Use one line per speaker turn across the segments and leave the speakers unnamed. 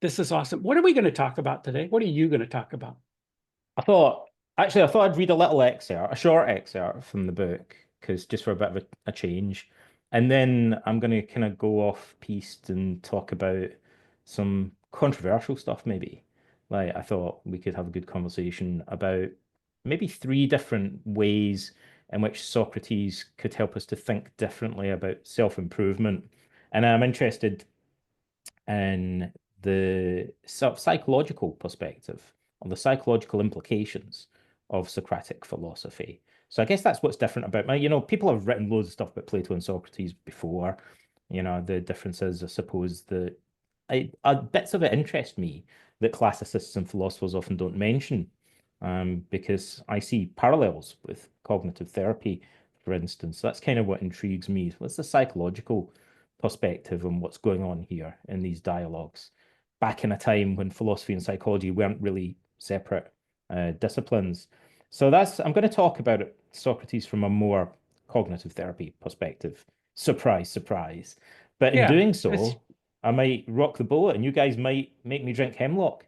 This is awesome. What are we going to talk about today? What are you going to talk about?
I thought, I thought I'd read a little excerpt, a short excerpt from the book, because just for a bit of a change. And then I'm going to kind of go off piste and talk about some controversial stuff, maybe. Like, I thought we could have a good conversation about maybe three different ways in which Socrates could help us to think differently about self-improvement. And I'm interested in the sort of psychological perspective, on the psychological implications of Socratic philosophy. So I guess that's what's different about my, people have written loads of stuff about Plato and Socrates before. The differences, I suppose, that bits of it interest me that classicists and philosophers often don't mention, because I see parallels with cognitive therapy, for instance. That's kind of what intrigues me. What's the psychological perspective on what's going on here in these dialogues? Back in a time when philosophy and psychology weren't really separate disciplines. So I'm going to talk about Socrates from a more cognitive therapy perspective. Surprise, surprise. But in
Yeah,
doing
it's
so, I might rock the boat and you guys might make me drink hemlock.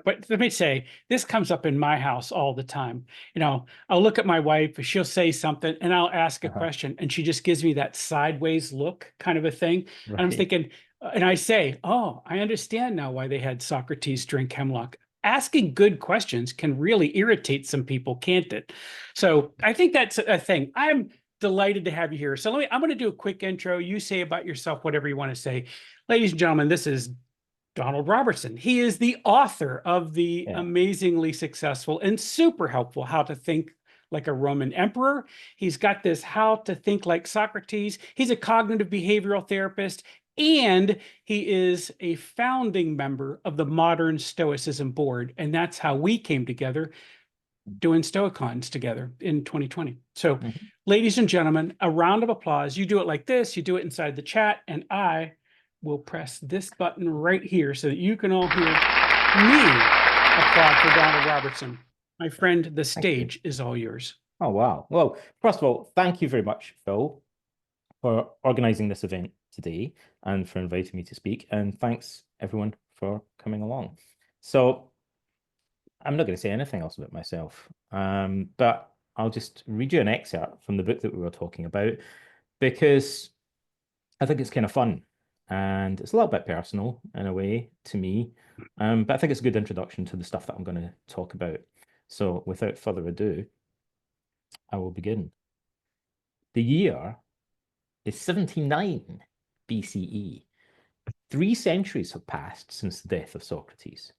but let me say, this comes up in my house all the time. I'll look at my wife, she'll say something, and I'll ask a
Uh-huh.
question, and she just gives me that sideways look kind of a thing. And I'm
Right.
thinking, and I say, oh, I understand now why they had Socrates drink hemlock. Asking good questions can really irritate some people, can't it? So I think that's a thing. I'm delighted to have you here. So I'm going to do a quick intro. You say about yourself whatever you want to say. Ladies and gentlemen, this is Donald Robertson. He is the author of the
Yeah.
amazingly successful and super helpful How to Think Like a Roman Emperor. He's got this How to Think Like Socrates. He's a cognitive behavioral therapist, and he is a founding member of the Modern Stoicism board. And that's how we came together doing Stoicons together in 2020. So,
Mhm.
ladies and gentlemen, a round of applause. You do it like this, you do it inside the chat, and I will press this button right here so that you can all hear me applaud for Donald Robertson. My friend, the
Thank you.
stage is all yours.
Oh, wow. Well, first of all, thank you very much, Phil, for organizing this event today and for inviting me to speak. And thanks, everyone, for coming along. So, I'm not going to say anything else about myself, but I'll just read you an excerpt from the book that we were talking about because I think it's kind of fun and it's a little bit personal in a way to me, but I think it's a good introduction to the stuff that I'm going to talk about. So, without further ado, I will begin. The year is 79 BCE. 3 centuries have passed since the death of Socrates.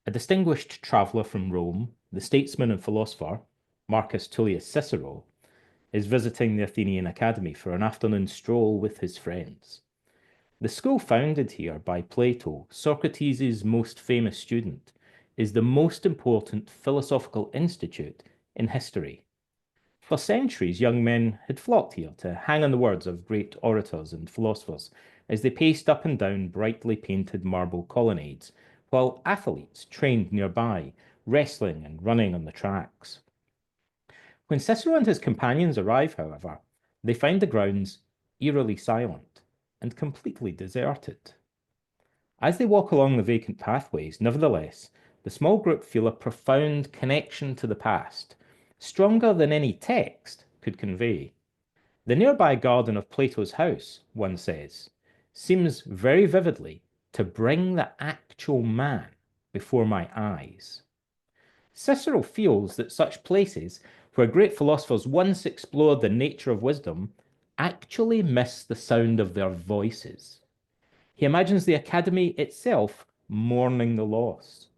A distinguished traveller from Rome, the statesman and philosopher Marcus Tullius Cicero is visiting the Athenian Academy for an afternoon stroll with his friends. The school founded here by Plato, Socrates' most famous student, is the most important philosophical institute in history. For centuries, young men had flocked here to hang on the words of great orators and philosophers as they paced up and down brightly painted marble colonnades, while athletes trained nearby, wrestling and running on the tracks. When Cicero and his companions arrive, however, they find the grounds eerily silent and completely deserted. As they walk along the vacant pathways, nevertheless, the small group feel a profound connection to the past, stronger than any text could convey. The nearby garden of Plato's house, one says, seems very vividly to bring the actual man before my eyes. Cicero feels that such places, where great philosophers once explored the nature of wisdom, actually miss the sound of their voices. He imagines the academy itself mourning the loss.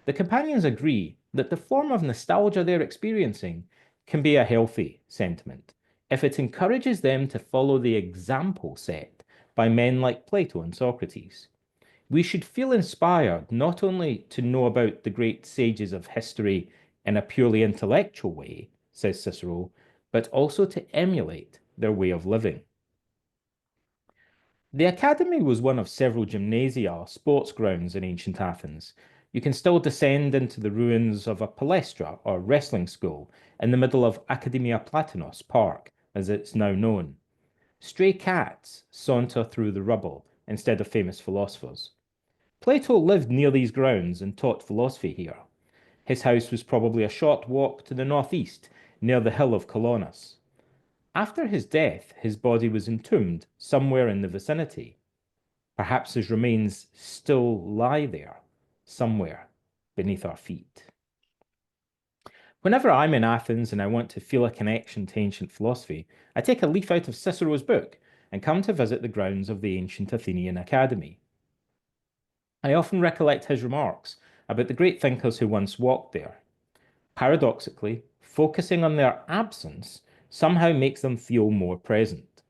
The companions agree that the form of nostalgia they're experiencing can be a healthy sentiment if it encourages them to follow the example set by men like Plato and Socrates. We should feel inspired not only to know about the great sages of history in a purely intellectual way, says Cicero, but also to emulate their way of living. The Academy was one of several gymnasia, sports grounds in ancient Athens. You can still descend into the ruins of a palestra or wrestling school in the middle of Academia Platanos Park, as it's now known. Stray cats saunter through the rubble, instead of famous philosophers. Plato lived near these grounds and taught philosophy here. His house was probably a short walk to the northeast, near the hill of Colonus. After his death, his body was entombed somewhere in the vicinity. Perhaps his remains still lie there, somewhere beneath our feet. Whenever I'm in Athens and I want to feel a connection to ancient philosophy, I take a leaf out of Cicero's book and come to visit the grounds of the ancient Athenian Academy. I often recollect his remarks about the great thinkers who once walked there. Paradoxically, focusing on their absence somehow makes them feel more present.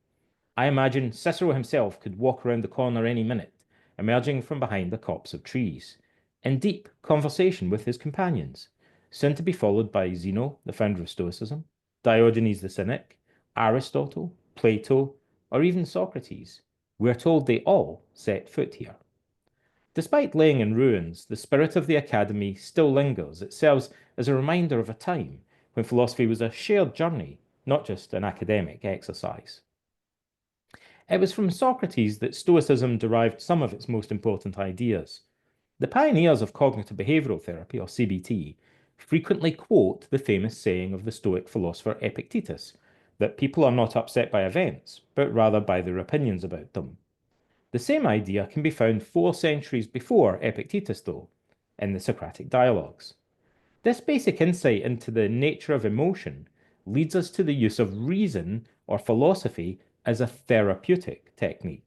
I imagine Cicero himself could walk around the corner any minute, emerging from behind the copse of trees, in deep conversation with his companions, soon to be followed by Zeno, the founder of Stoicism, Diogenes the Cynic, Aristotle, Plato, or even Socrates. We're told they all set foot here. Despite laying in ruins, the spirit of the academy still lingers. It serves as a reminder of a time when philosophy was a shared journey, not just an academic exercise. It was from Socrates that Stoicism derived some of its most important ideas. The pioneers of cognitive-behavioural therapy, or CBT, frequently quote the famous saying of the Stoic philosopher Epictetus, that people are not upset by events, but rather by their opinions about them. The same idea can be found 4 centuries before Epictetus, though, in the Socratic dialogues. This basic insight into the nature of emotion leads us to the use of reason or philosophy as a therapeutic technique.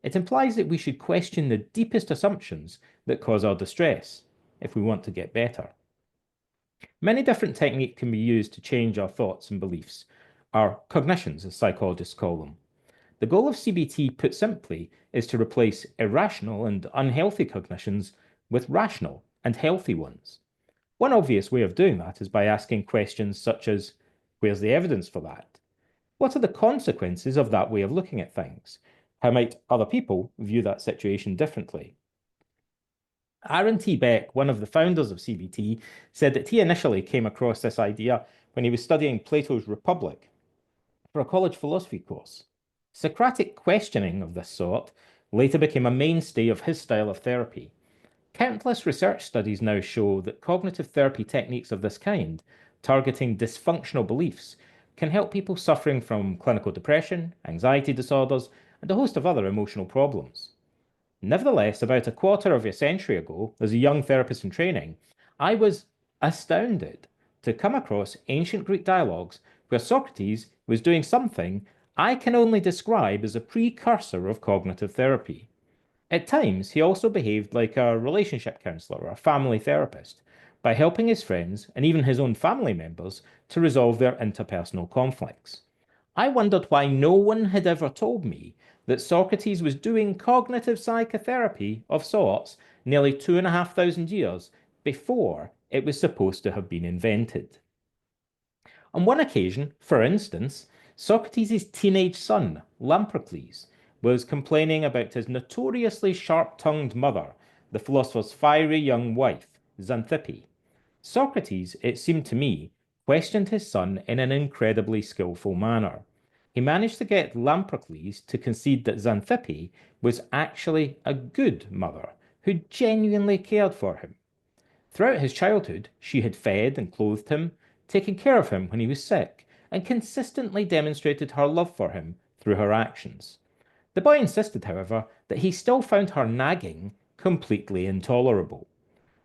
It implies that we should question the deepest assumptions that cause our distress if we want to get better. Many different techniques can be used to change our thoughts and beliefs, our cognitions, as psychologists call them. The goal of CBT, put simply, is to replace irrational and unhealthy cognitions with rational and healthy ones. One obvious way of doing that is by asking questions such as, where's the evidence for that? What are the consequences of that way of looking at things? How might other people view that situation differently? Aaron T. Beck, one of the founders of CBT, said that he initially came across this idea when he was studying Plato's Republic for a college philosophy course. Socratic questioning of this sort later became a mainstay of his style of therapy. Countless research studies now show that cognitive therapy techniques of this kind, targeting dysfunctional beliefs, can help people suffering from clinical depression, anxiety disorders, and a host of other emotional problems. Nevertheless, about a quarter of a century ago, as a young therapist in training, I was astounded to come across ancient Greek dialogues where Socrates was doing something I can only describe as a precursor of cognitive therapy. At times, he also behaved like a relationship counselor or a family therapist by helping his friends and even his own family members to resolve their interpersonal conflicts. I wondered why no one had ever told me that Socrates was doing cognitive psychotherapy of sorts nearly 2,500 years before it was supposed to have been invented. On one occasion, for instance, Socrates' teenage son, Lamprocles, was complaining about his notoriously sharp-tongued mother, the philosopher's fiery young wife, Xanthippe. Socrates, it seemed to me, questioned his son in an incredibly skillful manner. He managed to get Lamprocles to concede that Xanthippe was actually a good mother who genuinely cared for him. Throughout his childhood, she had fed and clothed him, taken care of him when he was sick, and consistently demonstrated her love for him through her actions. The boy insisted, however, that he still found her nagging completely intolerable.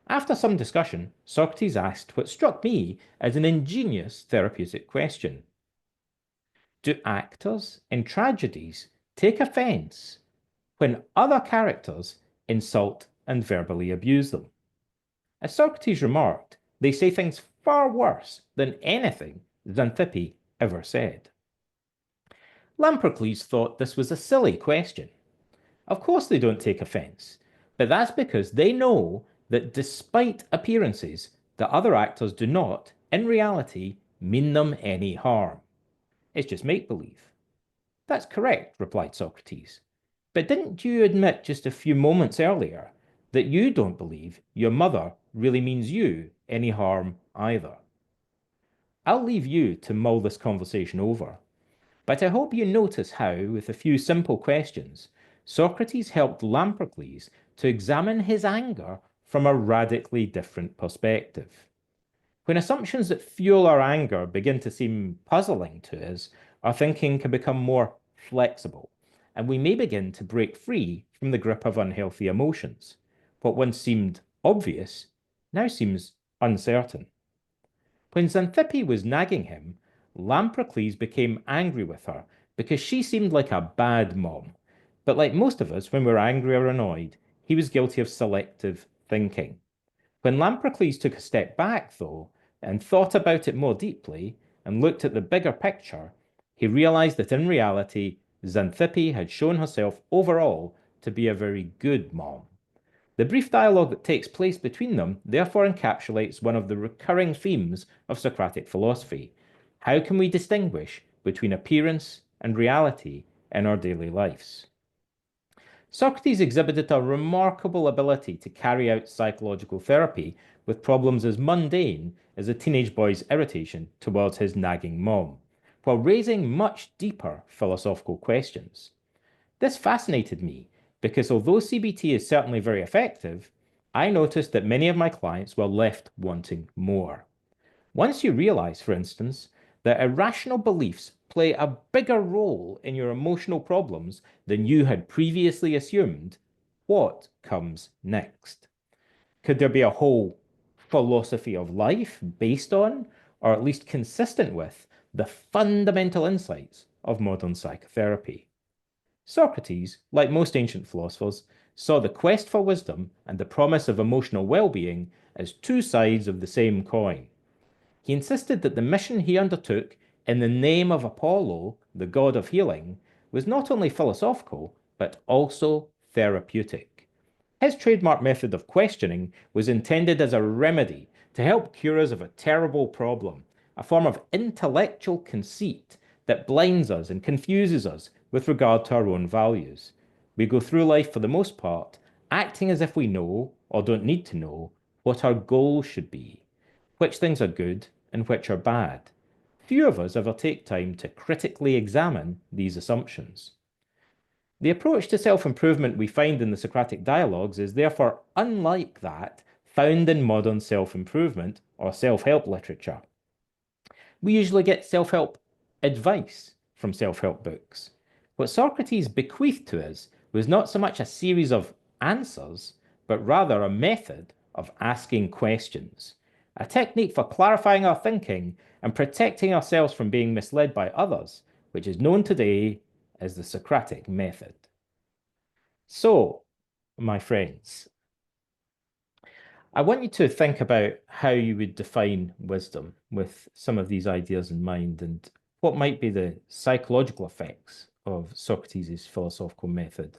After some discussion, Socrates asked what struck me as an ingenious therapeutic question. Do actors in tragedies take offence when other characters insult and verbally abuse them? As Socrates remarked, they say things far worse than anything Xanthippe ever said. Lamprocles thought this was a silly question. Of course they don't take offence, but that's because they know that despite appearances, the other actors do not, in reality, mean them any harm. It's just make-believe. That's correct, replied Socrates. But didn't you admit just a few moments earlier that you don't believe your mother really means you any harm either? I'll leave you to mull this conversation over, but I hope you notice how, with a few simple questions, Socrates helped Lamprocles to examine his anger from a radically different perspective. When assumptions that fuel our anger begin to seem puzzling to us, our thinking can become more flexible, and we may begin to break free from the grip of unhealthy emotions. What once seemed obvious now seems uncertain. When Xanthippe was nagging him, Lamprocles became angry with her because she seemed like a bad mom. But like most of us, when we're angry or annoyed, he was guilty of selective thinking. When Lamprocles took a step back, though, and thought about it more deeply and looked at the bigger picture, he realized that in reality, Xanthippe had shown herself overall to be a very good mom. The brief dialogue that takes place between them therefore encapsulates one of the recurring themes of Socratic philosophy. How can we distinguish between appearance and reality in our daily lives? Socrates exhibited a remarkable ability to carry out psychological therapy with problems as mundane as a teenage boy's irritation towards his nagging mom, while raising much deeper philosophical questions. This fascinated me because although CBT is certainly very effective, I noticed that many of my clients were left wanting more. Once you realize, for instance, that irrational beliefs play a bigger role in your emotional problems than you had previously assumed, what comes next? Could there be a whole philosophy of life based on, or at least consistent with, the fundamental insights of modern psychotherapy? Socrates, like most ancient philosophers, saw the quest for wisdom and the promise of emotional well-being as two sides of the same coin. He insisted that the mission he undertook in the name of Apollo, the god of healing, was not only philosophical, but also therapeutic. His trademark method of questioning was intended as a remedy to help cure us of a terrible problem, a form of intellectual conceit that blinds us and confuses us with regard to our own values. We go through life for the most part, acting as if we know, or don't need to know, what our goals should be, which things are good and which are bad. Few of us ever take time to critically examine these assumptions. The approach to self-improvement we find in the Socratic dialogues is therefore unlike that found in modern self-improvement or self-help literature. We usually get self-help advice from self-help books. What Socrates bequeathed to us was not so much a series of answers, but rather a method of asking questions, a technique for clarifying our thinking and protecting ourselves from being misled by others, which is known today as the Socratic method. So, my friends, I want you to think about how you would define wisdom with some of these ideas in mind and what might be the psychological effects of Socrates' philosophical method.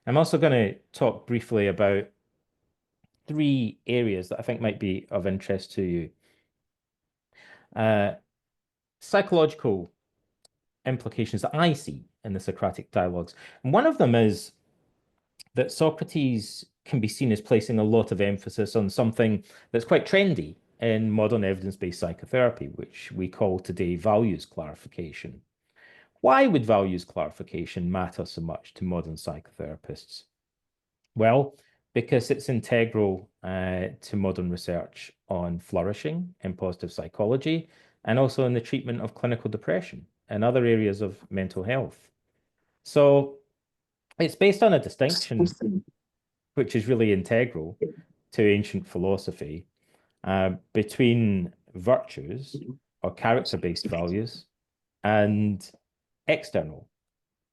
I'm also going to talk briefly about three areas that I think might be of interest to you. Psychological implications that I see in the Socratic dialogues. And one of them is that Socrates can be seen as placing a lot of emphasis on something that's quite trendy in modern evidence-based psychotherapy, which we call today values clarification. Why would values clarification matter so much to modern psychotherapists? Well, because it's integral to modern research on flourishing in positive psychology and also in the treatment of clinical depression and other areas of mental health. So it's based on a distinction which is really integral to ancient philosophy between virtues or character-based values and external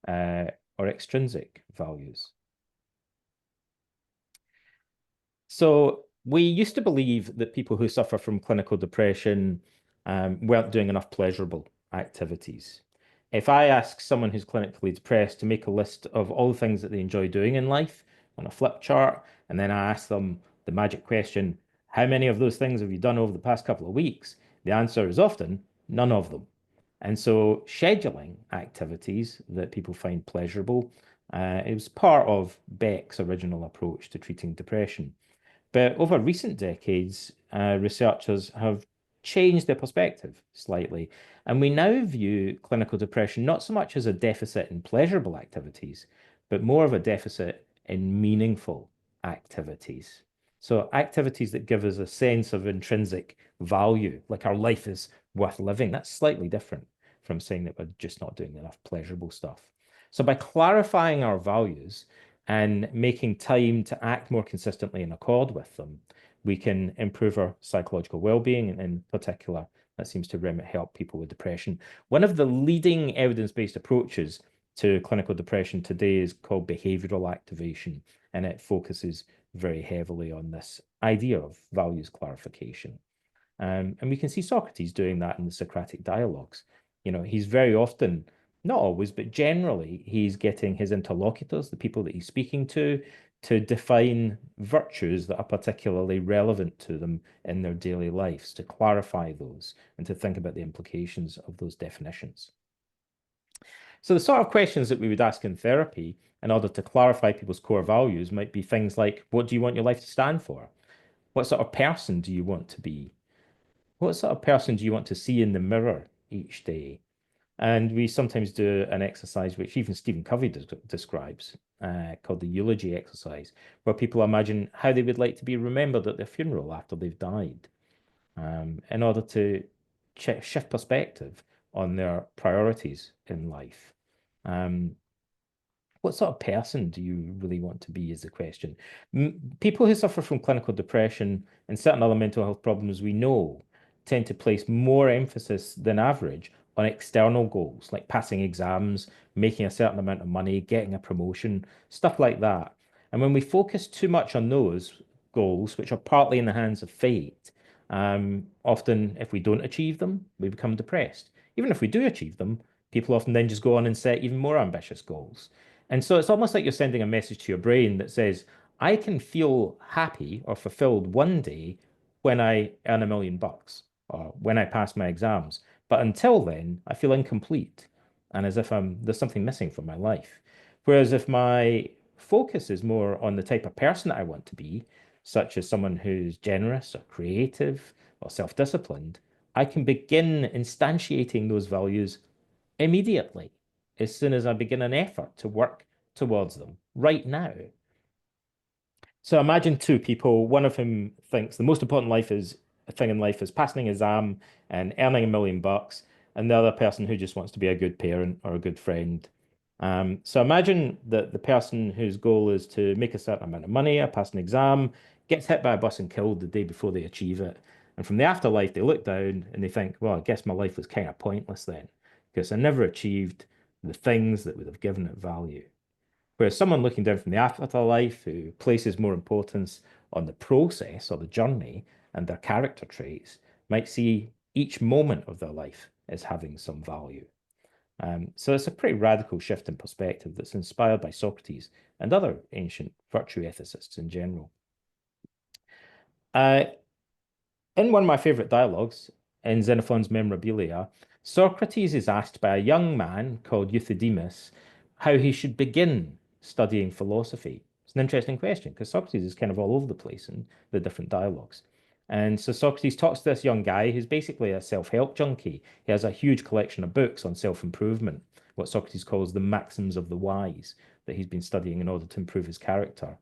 or extrinsic values. So we used to believe that people who suffer from clinical depression weren't doing enough pleasurable activities. If I ask someone who's clinically depressed to make a list of all the things that they enjoy doing in life on a flip chart, and then I ask them the magic question, how many of those things have you done over the past couple of weeks? The answer is often none of them. And so scheduling activities that people find pleasurable is part of Beck's original approach to treating depression. But over recent decades, researchers have changed their perspective slightly. And we now view clinical depression not so much as a deficit in pleasurable activities, but more of a deficit in meaningful activities. So activities that give us a sense of intrinsic value, like our life is worth living. That's slightly different from saying that we're just not doing enough pleasurable stuff. So by clarifying our values and making time to act more consistently in accord with them, we can improve our psychological well-being, and in particular, that seems to help people with depression. One of the leading evidence-based approaches to clinical depression today is called behavioural activation, and it focuses very heavily on this idea of values clarification. And we can see Socrates doing that in the Socratic dialogues. He's very often, not always, but generally, he's getting his interlocutors, the people that he's speaking to define virtues that are particularly relevant to them in their daily lives, to clarify those and to think about the implications of those definitions. So the sort of questions that we would ask in therapy in order to clarify people's core values might be things like, what do you want your life to stand for? What sort of person do you want to be? What sort of person do you want to see in the mirror each day? And we sometimes do an exercise which even Stephen Covey describes, called the eulogy exercise, where people imagine how they would like to be remembered at their funeral after they've died, in order to shift perspective on their priorities in life. What sort of person do you really want to be is the question. People who suffer from clinical depression and certain other mental health problems we know tend to place more emphasis than average on external goals, like passing exams, making a certain amount of money, getting a promotion, stuff like that. And when we focus too much on those goals, which are partly in the hands of fate, often if we don't achieve them, we become depressed. Even if we do achieve them, people often then just go on and set even more ambitious goals. And so it's almost like you're sending a message to your brain that says, I can feel happy or fulfilled one day when I earn $1 million or when I pass my exams. But until then, I feel incomplete and as if there's something missing from my life. Whereas if my focus is more on the type of person that I want to be, such as someone who's generous or creative or self-disciplined, I can begin instantiating those values immediately, as soon as I begin an effort to work towards them right now. So imagine two people, one of whom thinks the most important thing in life is passing an exam and earning $1 million, and the other person who just wants to be a good parent or a good friend. So imagine that the person whose goal is to make a certain amount of money or pass an exam gets hit by a bus and killed the day before they achieve it. And from the afterlife, they look down and they think, well, I guess my life was kind of pointless then, because I never achieved the things that would have given it value. Whereas someone looking down from the afterlife who places more importance on the process or the journey and their character traits might see each moment of their life as having some value. So it's a pretty radical shift in perspective that's inspired by Socrates and other ancient virtue ethicists in general. In one of my favorite dialogues, in Xenophon's Memorabilia, Socrates is asked by a young man called Euthydemus how he should begin studying philosophy. It's an interesting question because Socrates is kind of all over the place in the different dialogues. And so Socrates talks to this young guy who's basically a self-help junkie. He has a huge collection of books on self-improvement, what Socrates calls the maxims of the wise, that he's been studying in order to improve his character.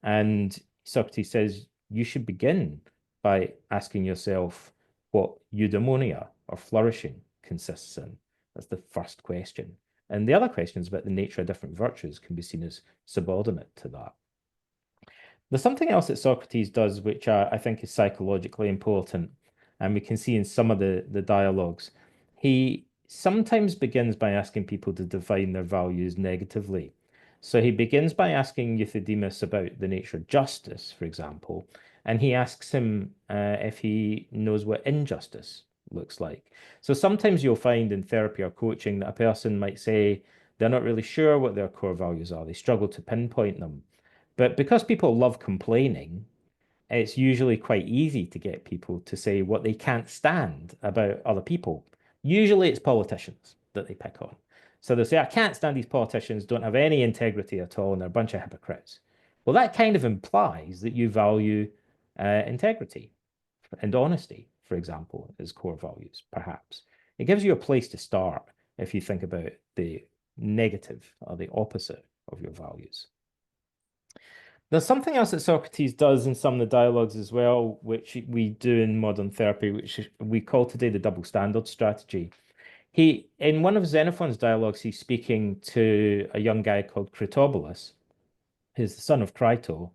And Socrates says, you should begin by asking yourself what eudaimonia or flourishing consists in. That's the first question. And the other questions about the nature of different virtues can be seen as subordinate to that. There's something else that Socrates does, which I think is psychologically important, and we can see in some of the dialogues. He sometimes begins by asking people to define their values negatively. So he begins by asking Euthydemus about the nature of justice, for example, and he asks him if he knows what injustice looks like. So sometimes you'll find in therapy or coaching that a person might say they're not really sure what their core values are. They struggle to pinpoint them. But because people love complaining, it's usually quite easy to get people to say what they can't stand about other people. Usually it's politicians that they pick on. So they'll say, I can't stand these politicians, don't have any integrity at all, and they're a bunch of hypocrites. Well, that kind of implies that you value integrity and honesty, for example, as core values, perhaps. It gives you a place to start if you think about the negative or the opposite of your values. There's something else that Socrates does in some of the dialogues as well, which we do in modern therapy, which we call today the double standard strategy. In one of Xenophon's dialogues, he's speaking to a young guy called Critobulus, who's the son of Crito,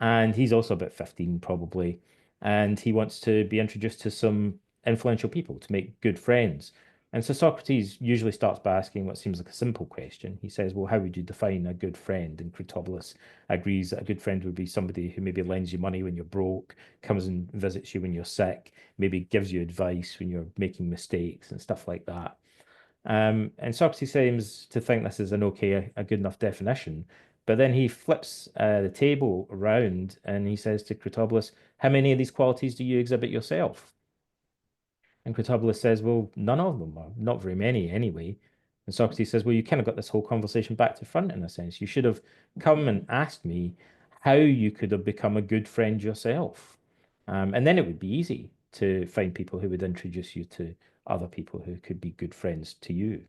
and he's also about 15 probably, and he wants to be introduced to some influential people to make good friends. And so Socrates usually starts by asking what seems like a simple question. He says, well, how would you define a good friend? And Critobulus agrees that a good friend would be somebody who maybe lends you money when you're broke, comes and visits you when you're sick, maybe gives you advice when you're making mistakes and stuff like that. And Socrates seems to think this is a good enough definition. But then he flips the table around and he says to Critobulus, how many of these qualities do you exhibit yourself? And Critobulus says, well, none of them, or not very many anyway. And Socrates says, well, you kind of got this whole conversation back to front in a sense. You should have come and asked me how you could have become a good friend yourself. And then it would be easy to find people who would introduce you to other people who could be good friends to you.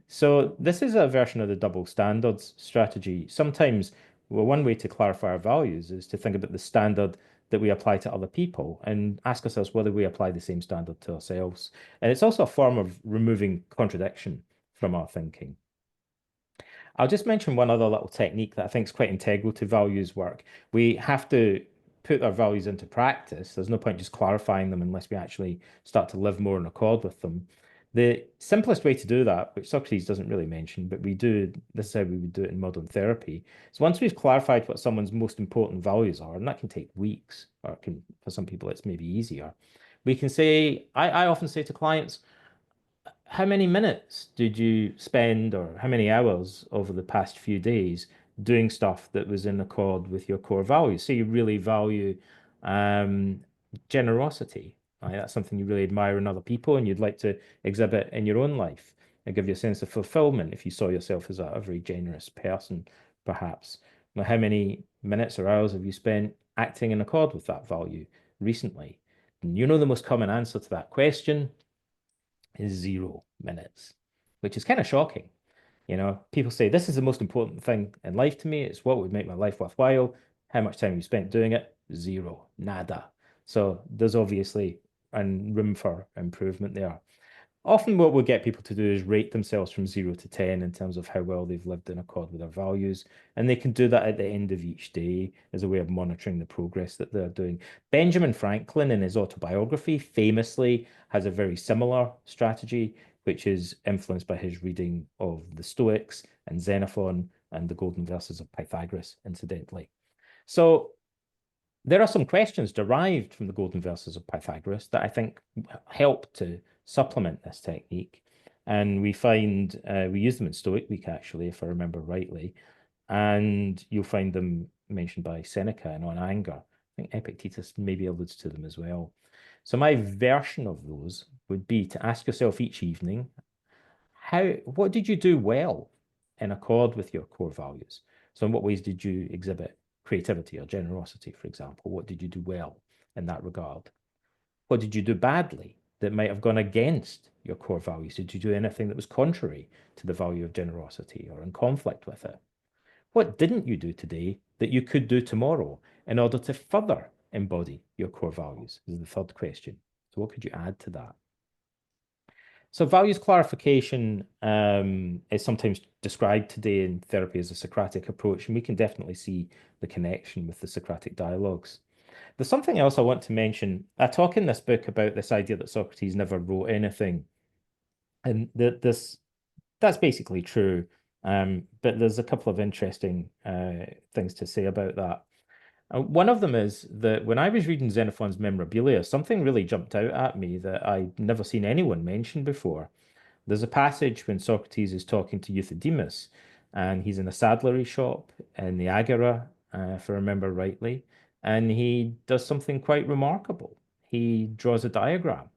So this is a version of the double standards strategy. Sometimes, well, one way to clarify our values is to think about the standard that we apply to other people and ask ourselves whether we apply the same standard to ourselves. And it's also a form of removing contradiction from our thinking. I'll just mention one other little technique that I think is quite integral to values work. We have to put our values into practice. There's no point just clarifying them unless we actually start to live more in accord with them. The simplest way to do that, which Socrates doesn't really mention, but we do, this is how we would do it in modern therapy. So once we've clarified what someone's most important values are, and that can take weeks, or it can, for some people, it's maybe easier. We can say, I often say to clients, how many minutes did you spend or how many hours over the past few days doing stuff that was in accord with your core values? So you really value generosity, right? That's something you really admire in other people and you'd like to exhibit in your own life and give you a sense of fulfillment if you saw yourself as a very generous person, perhaps. Now, how many minutes or hours have you spent acting in accord with that value recently? And you know the most common answer to that question is 0 minutes, which is kind of shocking. You know, people say, this is the most important thing in life to me. It's what would make my life worthwhile. How much time you spent doing it? 0, nada. So there's obviously room for improvement there. Often what we'll get people to do is rate themselves from 0 to 10 in terms of how well they've lived in accord with their values. And they can do that at the end of each day as a way of monitoring the progress that they're doing. Benjamin Franklin, in his autobiography, famously has a very similar strategy, which is influenced by his reading of the Stoics and Xenophon and the Golden Verses of Pythagoras, incidentally. So there are some questions derived from the Golden Verses of Pythagoras that I think help to supplement this technique. And we find, we use them in Stoic Week, actually, if I remember rightly. And you'll find them mentioned by Seneca and on anger. I think Epictetus maybe alludes to them as well. So my version of those would be to ask yourself each evening, what did you do well in accord with your core values? So in what ways did you exhibit creativity or generosity, for example? What did you do well in that regard? What did you do badly that might have gone against your core values? Did you do anything that was contrary to the value of generosity or in conflict with it? What didn't you do today that you could do tomorrow in order to further embody your core values? This is the third question. So what could you add to that? So values clarification is sometimes described today in therapy as a Socratic approach, and we can definitely see the connection with the Socratic dialogues. There's something else I want to mention. I talk in this book about this idea that Socrates never wrote anything, and that's basically true. But there's a couple of interesting things to say about that. One of them is that when I was reading Xenophon's Memorabilia, something really jumped out at me that I'd never seen anyone mention before. There's a passage when Socrates is talking to Euthydemus, and he's in a saddlery shop in the Agora, if I remember rightly, and he does something quite remarkable. He draws a diagram,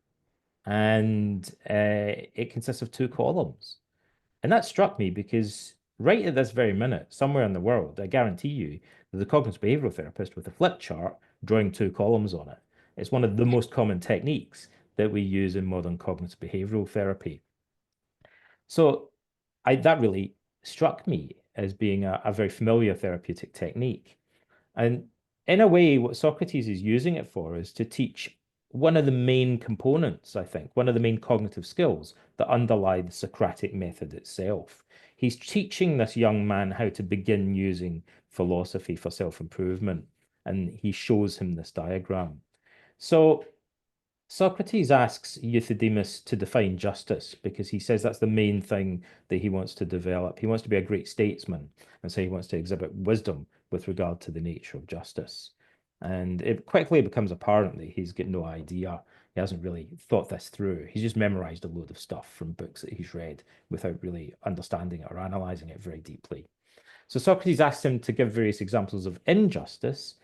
and it consists of 2 columns. And that struck me because right at this very minute, somewhere in the world, I guarantee you, there's a cognitive behavioral therapist with a flip chart drawing 2 columns on it. It's one of the most common techniques that we use in modern cognitive behavioral therapy. So that really struck me. as being a very familiar therapeutic technique. And in a way, what Socrates is using it for is to teach one of the main components, I think, one of the main cognitive skills that underlie the Socratic method itself. He's teaching this young man how to begin using philosophy for self-improvement, and he shows him this diagram. So Socrates asks Euthydemus to define justice because he says that's the main thing that he wants to develop. He wants to be a great statesman, and so he wants to exhibit wisdom with regard to the nature of justice. And it quickly becomes apparent that he's got no idea. He hasn't really thought this through. He's just memorized a load of stuff from books that he's read without really understanding it or analyzing it very deeply. So Socrates asks him to give various examples of injustice,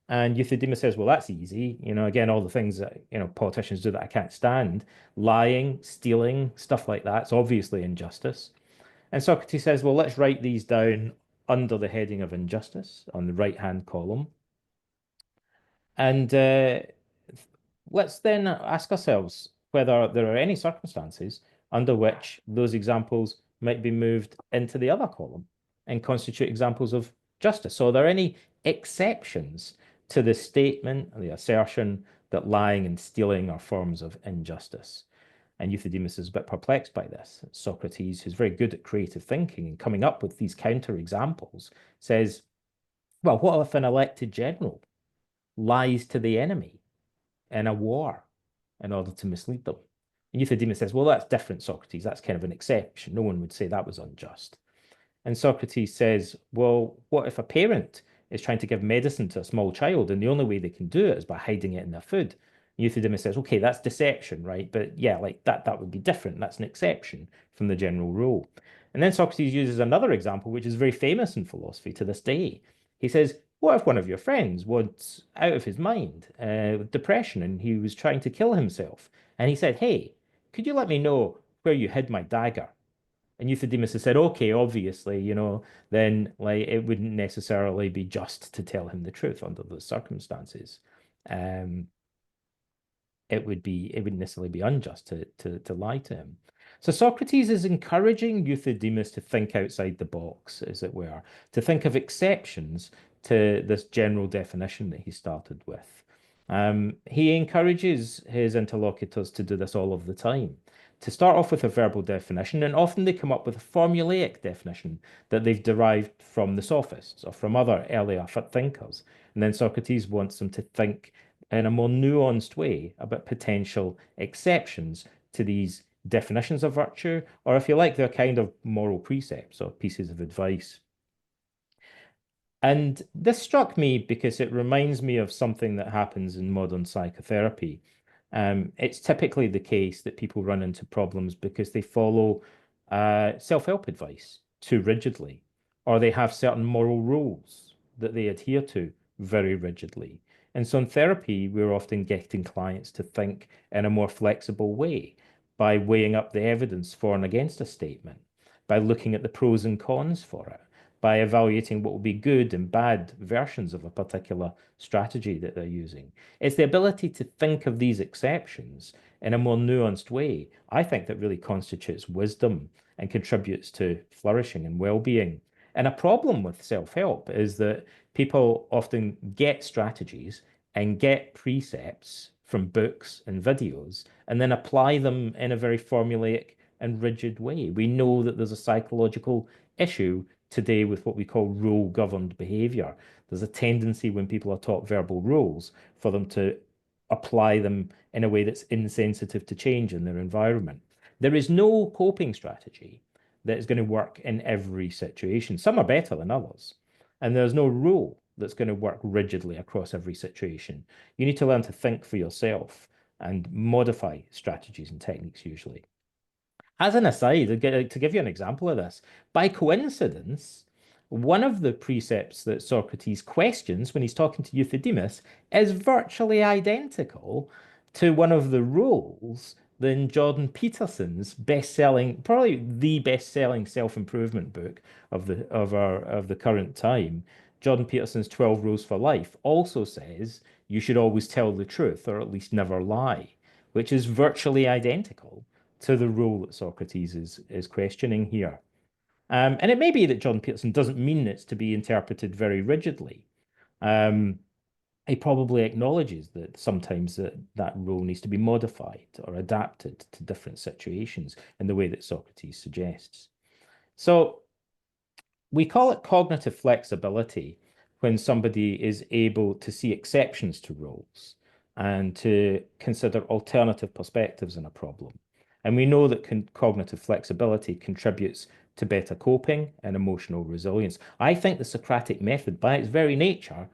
and Euthydemus says, well, that's easy. Again, all the things that, politicians do that I can't stand, lying, stealing, stuff like that. It's obviously injustice. And Socrates says, well, let's write these down under the heading of injustice on the right-hand column. And let's then ask ourselves whether there are any circumstances under which those examples might be moved into the other column and constitute examples of justice. So are there any exceptions to the statement or the assertion that lying and stealing are forms of injustice? And Euthydemus is a bit perplexed by this. Socrates, who's very good at creative thinking and coming up with these counter examples, says, well, what if an elected general lies to the enemy in a war in order to mislead them? And Euthydemus says, well, that's different, Socrates. That's kind of an exception. No one would say that was unjust. And Socrates says, well, what if a parent is trying to give medicine to a small child and the only way they can do it is by hiding it in their food? And Euthydemus says, okay, that's deception, right? But yeah, like that would be different. That's an exception from the general rule. And then Socrates uses another example, which is very famous in philosophy to this day. He says, what if one of your friends was out of his mind with depression and he was trying to kill himself? And he said, hey, could you let me know where you hid my dagger? And Euthydemus has said, okay, obviously, then like it wouldn't necessarily be just to tell him the truth under those circumstances. It wouldn't necessarily be unjust to lie to him. So Socrates is encouraging Euthydemus to think outside the box, as it were, to think of exceptions to this general definition that he started with. He encourages his interlocutors to do this all of the time, to start off with a verbal definition, and often they come up with a formulaic definition that they've derived from the sophists or from other earlier thinkers. And then Socrates wants them to think in a more nuanced way about potential exceptions to these definitions of virtue, or if you like, they're kind of moral precepts or pieces of advice. And this struck me because it reminds me of something that happens in modern psychotherapy. It's typically the case that people run into problems because they follow self-help advice too rigidly, or they have certain moral rules that they adhere to very rigidly. And so in therapy, we're often getting clients to think in a more flexible way by weighing up the evidence for and against a statement, by looking at the pros and cons for it, by evaluating what will be good and bad versions of a particular strategy that they're using. It's the ability to think of these exceptions in a more nuanced way, I think, that really constitutes wisdom and contributes to flourishing and well-being. And a problem with self-help is that people often get strategies and get precepts from books and videos and then apply them in a very formulaic and rigid way. We know that there's a psychological issue today with what we call rule-governed behavior. There's a tendency when people are taught verbal rules for them to apply them in a way that's insensitive to change in their environment. There is no coping strategy that is going to work in every situation. Some are better than others. And there's no rule that's going to work rigidly across every situation. You need to learn to think for yourself and modify strategies and techniques usually. As an aside, to give you an example of this, by coincidence, one of the precepts that Socrates questions when he's talking to Euthydemus is virtually identical to one of the rules in Jordan Peterson's best-selling, probably the best-selling self-improvement book of the current time. Jordan Peterson's 12 Rules for Life also says you should always tell the truth or at least never lie, which is virtually identical to the rule that Socrates is questioning here. And it may be that John Peterson doesn't mean it's to be interpreted very rigidly. He probably acknowledges that sometimes that role needs to be modified or adapted to different situations in the way that Socrates suggests. So we call it cognitive flexibility when somebody is able to see exceptions to roles and to consider alternative perspectives in a problem. And we know that cognitive flexibility contributes to better coping and emotional resilience. I think the Socratic method, by its very nature,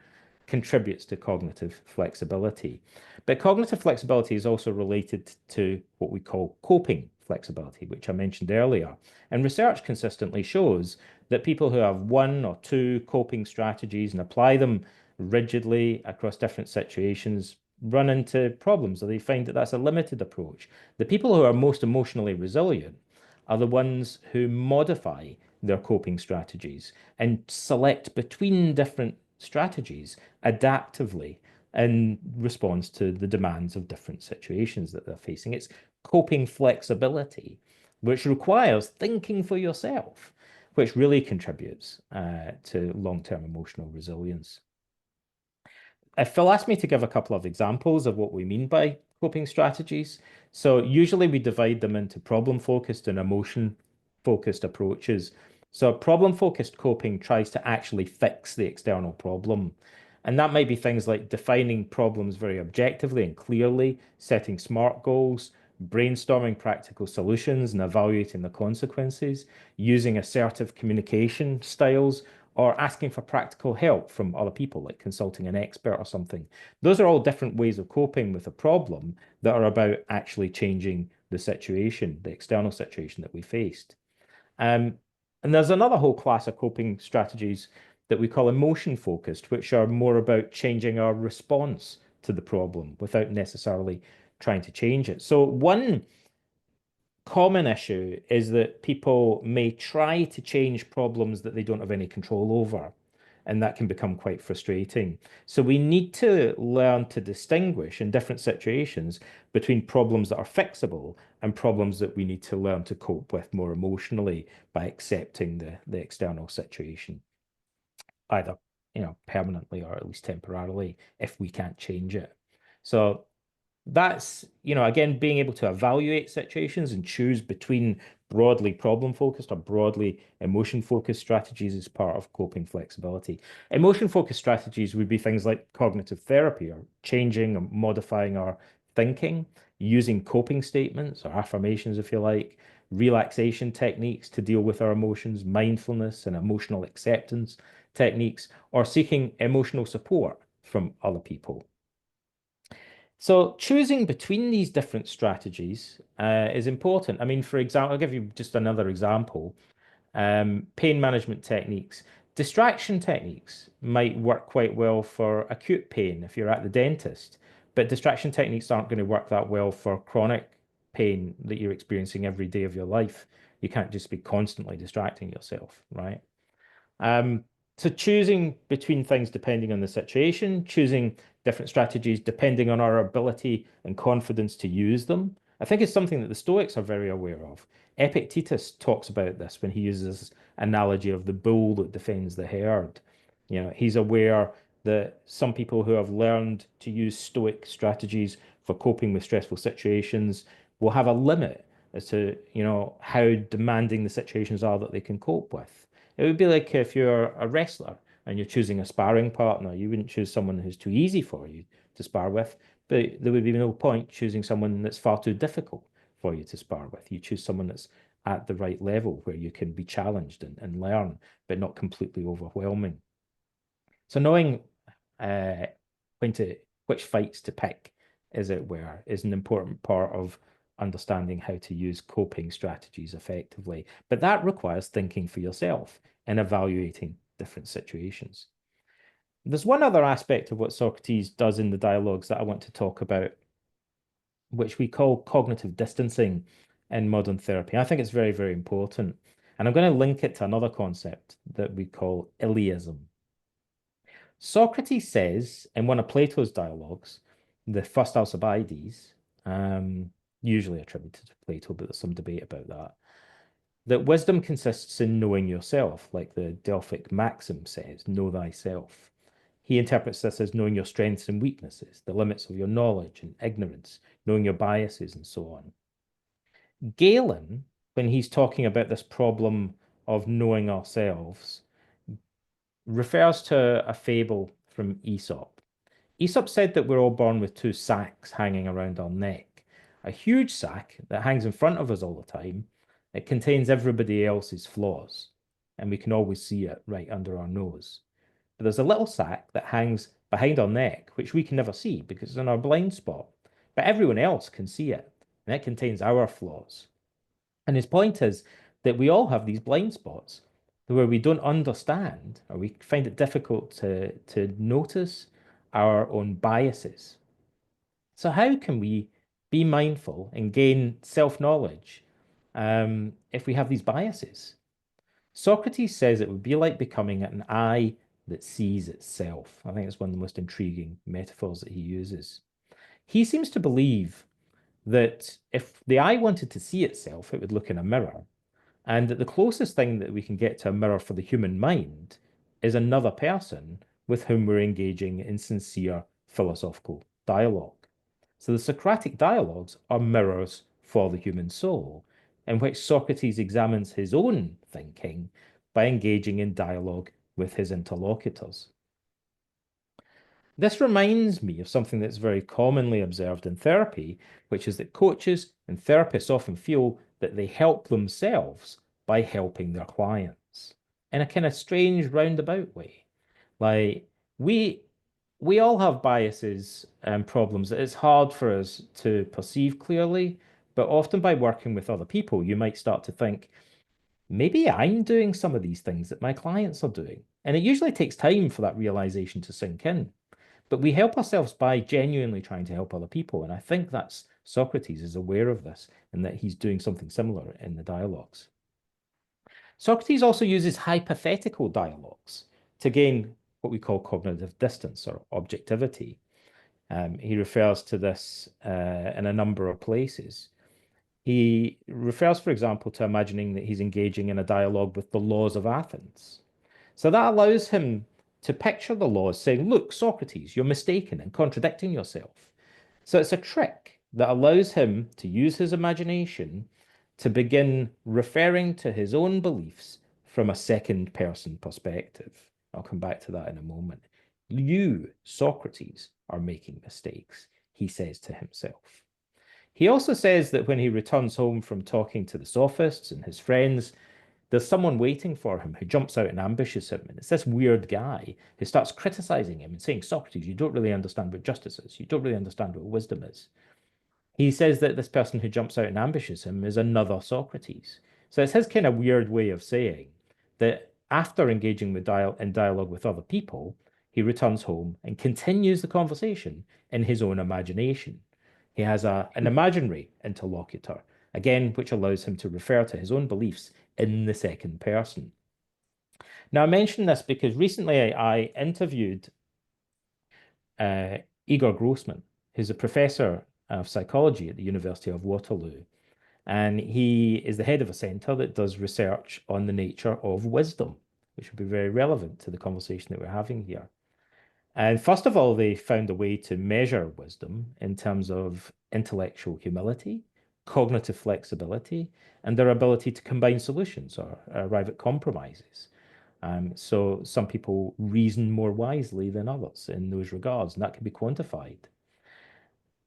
contributes to cognitive flexibility. But cognitive flexibility is also related to what we call coping flexibility, which I mentioned earlier. And research consistently shows that people who have one or two coping strategies and apply them rigidly across different situations run into problems, or they find that that's a limited approach. The people who are most emotionally resilient are the ones who modify their coping strategies and select between different strategies adaptively in response to the demands of different situations that they're facing. It's coping flexibility, which requires thinking for yourself, which really contributes to long-term emotional resilience. If Phil asked me to give a couple of examples of what we mean by coping strategies, so usually we divide them into problem-focused and emotion-focused approaches. So problem-focused coping tries to actually fix the external problem. And that might be things like defining problems very objectively and clearly, setting SMART goals, brainstorming practical solutions and evaluating the consequences, using assertive communication styles, or asking for practical help from other people, like consulting an expert or something. Those are all different ways of coping with a problem that are about actually changing the situation, the external situation that we faced. And there's another whole class of coping strategies that we call emotion focused, which are more about changing our response to the problem without necessarily trying to change it. So one common issue is that people may try to change problems that they don't have any control over, and that can become quite frustrating. So we need to learn to distinguish in different situations between problems that are fixable and problems that we need to learn to cope with more emotionally by accepting the external situation, either permanently or at least temporarily if we can't change it. So that's, again, being able to evaluate situations and choose between broadly problem-focused or broadly emotion-focused strategies is part of coping flexibility. Emotion-focused strategies would be things like cognitive therapy or changing or modifying our thinking, using coping statements or affirmations, if you like, relaxation techniques to deal with our emotions, mindfulness and emotional acceptance techniques, or seeking emotional support from other people. So choosing between these different strategies is important. I mean, for example, I'll give you just another example. Pain management techniques. Distraction techniques might work quite well for acute pain if you're at the dentist, but distraction techniques aren't going to work that well for chronic pain that you're experiencing every day of your life. You can't just be constantly distracting yourself, right? So choosing between things depending on the situation, choosing different strategies depending on our ability and confidence to use them, I think is something that the Stoics are very aware of. Epictetus talks about this when he uses this analogy of the bull that defends the herd. He's aware that some people who have learned to use Stoic strategies for coping with stressful situations will have a limit as to, how demanding the situations are that they can cope with. It would be like if you're a wrestler and you're choosing a sparring partner, you wouldn't choose someone who's too easy for you to spar with, but there would be no point choosing someone that's far too difficult for you to spar with. You choose someone that's at the right level where you can be challenged and learn, but not completely overwhelming. So knowing which fights to pick, as it were, is an important part of understanding how to use coping strategies effectively. But that requires thinking for yourself and evaluating different situations. There's one other aspect of what Socrates does in the dialogues that I want to talk about, which we call cognitive distancing in modern therapy. I think it's very, very important. And I'm going to link it to another concept that we call Iliism. Socrates says in one of Plato's dialogues, the first Alcibiades, usually attributed to Plato, but there's some debate about that. that wisdom consists in knowing yourself, like the Delphic maxim says, know thyself. He interprets this as knowing your strengths and weaknesses, the limits of your knowledge and ignorance, knowing your biases, and so on. Galen, when he's talking about this problem of knowing ourselves, refers to a fable from Aesop. Aesop said that we're all born with two sacks hanging around our neck. A huge sack that hangs in front of us all the time. It contains everybody else's flaws, and we can always see it right under our nose. But there's a little sack that hangs behind our neck, which we can never see because it's in our blind spot. But everyone else can see it, and it contains our flaws. And his point is that we all have these blind spots where we don't understand or we find it difficult to notice our own biases. So how can we be mindful and gain self-knowledge if we have these biases? Socrates says it would be like becoming an eye that sees itself. I think it's one of the most intriguing metaphors that he uses. He seems to believe that if the eye wanted to see itself, it would look in a mirror. And that the closest thing that we can get to a mirror for the human mind is another person with whom we're engaging in sincere philosophical dialogue. So the Socratic dialogues are mirrors for the human soul, in which Socrates examines his own thinking by engaging in dialogue with his interlocutors. This reminds me of something that's very commonly observed in therapy, which is that coaches and therapists often feel that they help themselves by helping their clients in a kind of strange roundabout way. Like we all have biases and problems that it's hard for us to perceive clearly, but often by working with other people, you might start to think, maybe I'm doing some of these things that my clients are doing. And it usually takes time for that realization to sink in. But we help ourselves by genuinely trying to help other people. And I think that's Socrates is aware of this and that he's doing something similar in the dialogues. Socrates also uses hypothetical dialogues to gain what we call cognitive distance or objectivity. He refers to this in a number of places. He refers, for example, to imagining that he's engaging in a dialogue with the laws of Athens. So that allows him to picture the laws saying, look, Socrates, you're mistaken and contradicting yourself. So it's a trick that allows him to use his imagination to begin referring to his own beliefs from a second person perspective. I'll come back to that in a moment. You, Socrates, are making mistakes, he says to himself. He also says that when he returns home from talking to the sophists and his friends, there's someone waiting for him who jumps out and ambushes him. And it's this weird guy who starts criticizing him and saying, Socrates, you don't really understand what justice is. You don't really understand what wisdom is. He says that this person who jumps out and ambushes him is another Socrates. So it's his kind of weird way of saying that after engaging with in dialogue with other people, he returns home and continues the conversation in his own imagination. He has an imaginary interlocutor, again, which allows him to refer to his own beliefs in the second person. Now, I mention this because recently I interviewed Igor Grossman, who's a professor of psychology at the University of Waterloo. And he is the head of a centre that does research on the nature of wisdom, which would be very relevant to the conversation that we're having here. And first of all, they found a way to measure wisdom in terms of intellectual humility, cognitive flexibility, and their ability to combine solutions or arrive at compromises. So some people reason more wisely than others in those regards, and that can be quantified.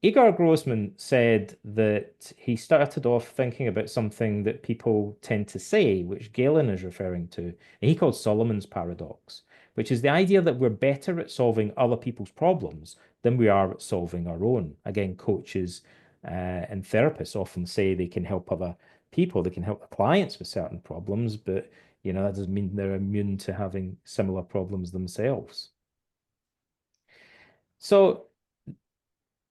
Igor Grossman said that he started off thinking about something that people tend to say, which Galen is referring to, and he called Solomon's paradox, which is the idea that we're better at solving other people's problems than we are at solving our own. Again, coaches and therapists often say they can help other people, they can help the clients with certain problems, but that doesn't mean they're immune to having similar problems themselves. So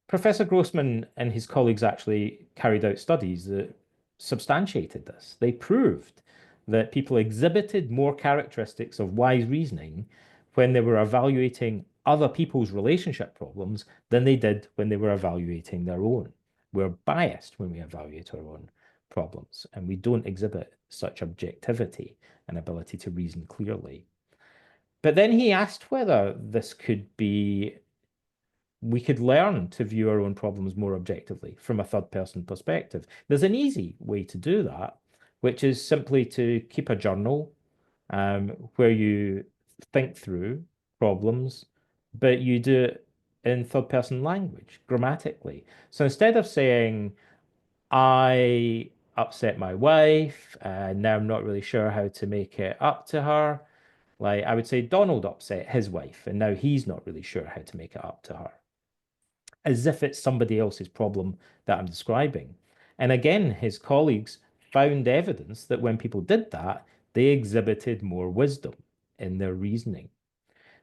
Professor Grossman and his colleagues actually carried out studies that substantiated this. They proved that people exhibited more characteristics of wise reasoning when they were evaluating other people's relationship problems than they did when they were evaluating their own. We're biased when we evaluate our own. problems, and we don't exhibit such objectivity and ability to reason clearly. But then he asked whether this could be, we could learn to view our own problems more objectively from a third person perspective. There's an easy way to do that, which is simply to keep a journal where you think through problems, but you do it in third person language, grammatically. So instead of saying, I upset my wife, and now I'm not really sure how to make it up to her, like I would say, Donald upset his wife, and now he's not really sure how to make it up to her, as if it's somebody else's problem that I'm describing. And again, his colleagues found evidence that when people did that, they exhibited more wisdom in their reasoning.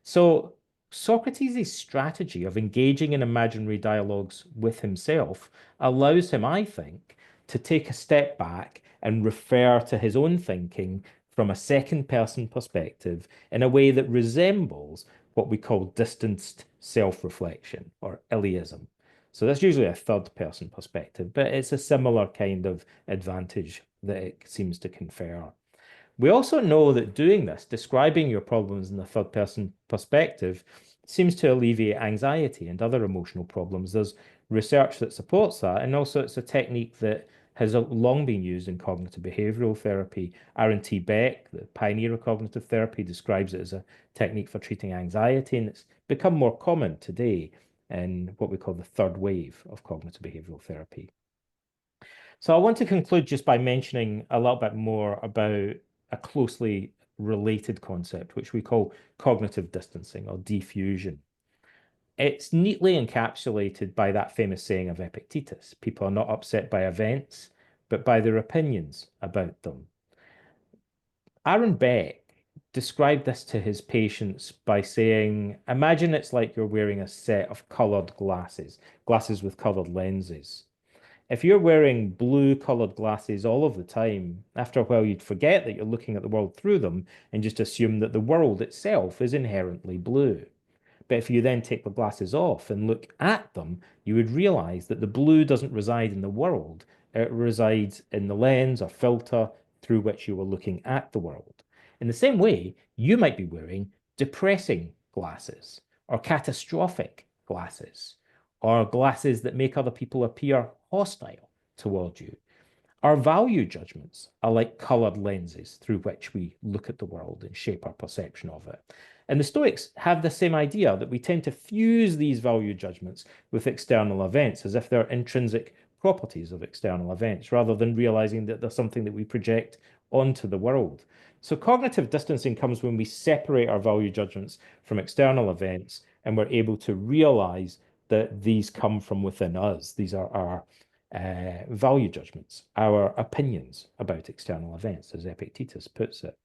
So Socrates' strategy of engaging in imaginary dialogues with himself allows him, I think, to take a step back and refer to his own thinking from a second person perspective in a way that resembles what we call distanced self-reflection or Iliism. So that's usually a third person perspective, but it's a similar kind of advantage that it seems to confer. We also know that doing this, describing your problems in the third person perspective, seems to alleviate anxiety and other emotional problems. There's research that supports that, and also it's a technique that has long been used in cognitive behavioral therapy. Aaron T. Beck, the pioneer of cognitive therapy, describes it as a technique for treating anxiety, and it's become more common today in what we call the third wave of cognitive behavioral therapy. So I want to conclude just by mentioning a little bit more about a closely related concept, which we call cognitive distancing or diffusion. It's neatly encapsulated by that famous saying of Epictetus: people are not upset by events, but by their opinions about them. Aaron Beck described this to his patients by saying, imagine it's like you're wearing a set of colored glasses, glasses with colored lenses. If you're wearing blue colored glasses all of the time, after a while you'd forget that you're looking at the world through them and just assume that the world itself is inherently blue. But if you then take the glasses off and look at them, you would realize that the blue doesn't reside in the world. It resides in the lens or filter through which you were looking at the world. In the same way, you might be wearing depressing glasses or catastrophic glasses or glasses that make other people appear hostile toward you. Our value judgments are like colored lenses through which we look at the world and shape our perception of it. And the Stoics have the same idea that we tend to fuse these value judgments with external events as if they're intrinsic properties of external events, rather than realizing that they're something that we project onto the world. So cognitive distancing comes when we separate our value judgments from external events and we're able to realize that these come from within us. These are our value judgments, our opinions about external events, as Epictetus puts it.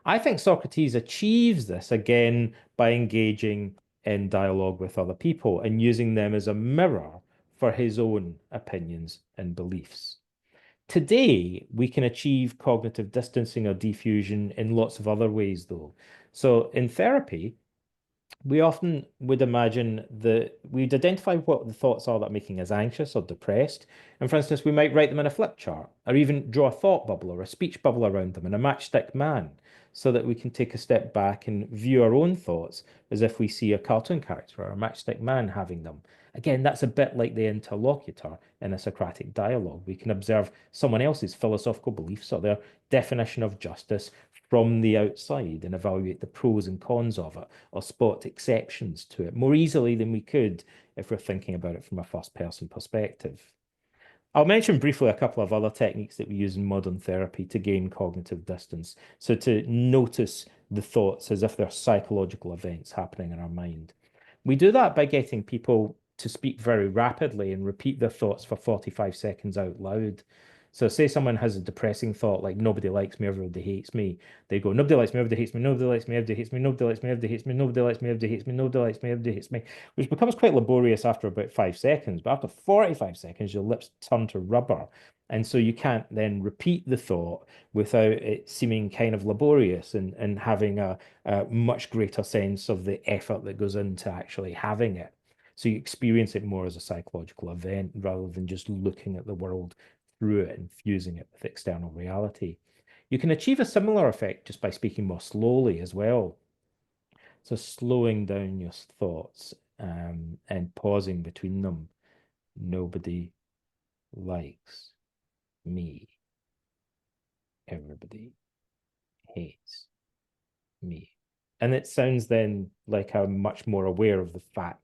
I think Socrates achieves this again by engaging in dialogue with other people and using them as a mirror for his own opinions and beliefs. Today, we can achieve cognitive distancing or diffusion in lots of other ways, though. So in therapy, we often would imagine that we'd identify what the thoughts are that are making us anxious or depressed. And for instance, we might write them in a flip chart or even draw a thought bubble or a speech bubble around them in a matchstick man so that we can take a step back and view our own thoughts as if we see a cartoon character or a matchstick man having them. Again, that's a bit like the interlocutor in a Socratic dialogue. We can observe someone else's philosophical beliefs or their definition of justice from the outside and evaluate the pros and cons of it or spot exceptions to it more easily than we could if we're thinking about it from a first person perspective. I'll mention briefly a couple of other techniques that we use in modern therapy to gain cognitive distance. So to notice the thoughts as if they're psychological events happening in our mind. We do that by getting people to speak very rapidly and repeat their thoughts for 45 seconds out loud. So say someone has a depressing thought like nobody likes me, everybody hates me. They go, nobody likes me, everybody hates me, nobody likes me, everybody hates me, nobody likes me, everybody hates me, nobody likes me, everybody hates me, nobody likes me, everybody hates me, which becomes quite laborious after about 5 seconds. But after 45 seconds, your lips turn to rubber. And so you can't then repeat the thought without it seeming kind of laborious and having a much greater sense of the effort that goes into actually having it. So you experience it more as a psychological event rather than just looking at the world through it and fusing it with external reality. You can achieve a similar effect just by speaking more slowly as well. So slowing down your thoughts and pausing between them. Nobody likes me. Everybody hates me. And it sounds then like I'm much more aware of the fact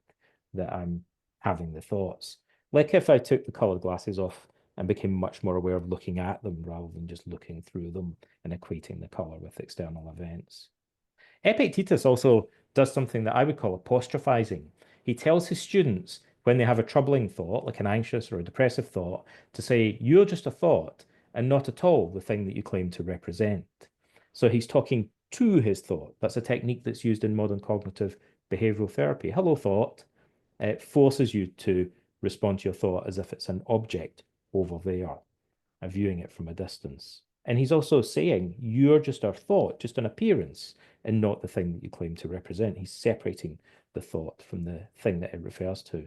that I'm having the thoughts. Like if I took the colored glasses off and became much more aware of looking at them rather than just looking through them and equating the color with external events. Epictetus also does something that I would call apostrophizing. He tells his students when they have a troubling thought, like an anxious or a depressive thought, to say, you're just a thought and not at all the thing that you claim to represent. So he's talking to his thought. That's a technique that's used in modern cognitive behavioral therapy. Hello, thought. It forces you to respond to your thought as if it's an object over there, viewing it from a distance. And he's also saying, you're just our thought, just an appearance, and not the thing that you claim to represent. He's separating the thought from the thing that it refers to.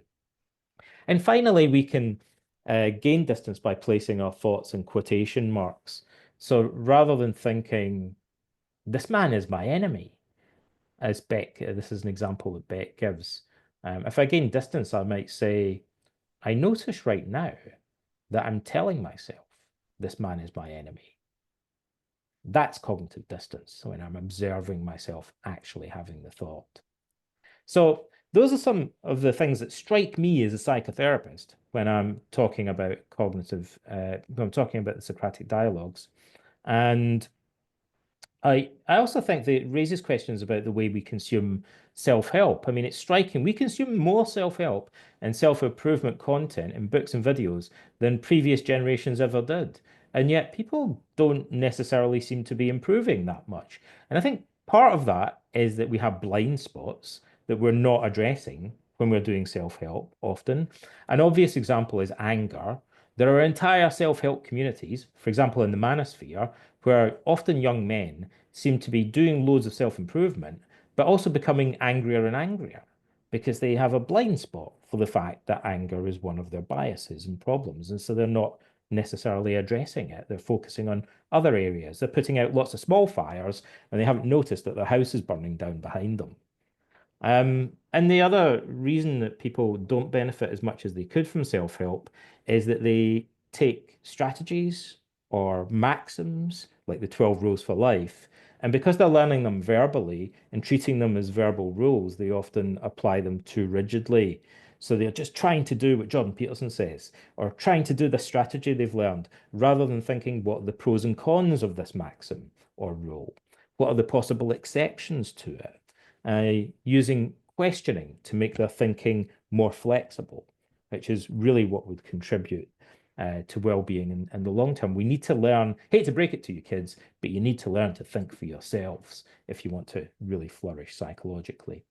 And finally, we can gain distance by placing our thoughts in quotation marks. So rather than thinking, this man is my enemy, as Beck, this is an example that Beck gives. If I gain distance, I might say, I notice right now that I'm telling myself, this man is my enemy. That's cognitive distance, when I'm observing myself actually having the thought. So those are some of the things that strike me as a psychotherapist when I'm talking about when I'm talking about the Socratic dialogues. And I also think that it raises questions about the way we consume self-help. I mean, it's striking. We consume more self-help and self-improvement content in books and videos than previous generations ever did. And yet people don't necessarily seem to be improving that much. And I think part of that is that we have blind spots that we're not addressing when we're doing self-help often. An obvious example is anger. There are entire self-help communities, for example, in the manosphere, where often young men seem to be doing loads of self-improvement, but also becoming angrier and angrier because they have a blind spot for the fact that anger is one of their biases and problems. And so they're not necessarily addressing it. They're focusing on other areas. They're putting out lots of small fires and they haven't noticed that their house is burning down behind them. And the other reason that people don't benefit as much as they could from self-help is that they take strategies or maxims like the 12 rules for life, and because they're learning them verbally and treating them as verbal rules, they often apply them too rigidly. So they're just trying to do what Jordan Peterson says, or trying to do the strategy they've learned, rather than thinking what are the pros and cons of this maxim or rule? What are the possible exceptions to it? Using questioning to make their thinking more flexible, which is really what would contribute to well-being in the long term. We need to learn, hate to break it to you kids, but you need to learn to think for yourselves if you want to really flourish psychologically.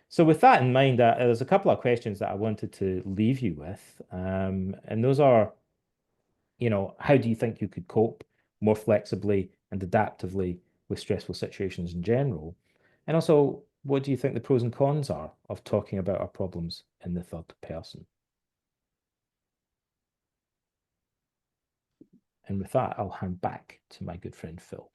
So with that in mind, there's a couple of questions that I wanted to leave you with. And those are, how do you think you could cope more flexibly and adaptively with stressful situations in general? And also, what do you think the pros and cons are of talking about our problems in the third person? And with that, I'll hand back to my good friend Phil.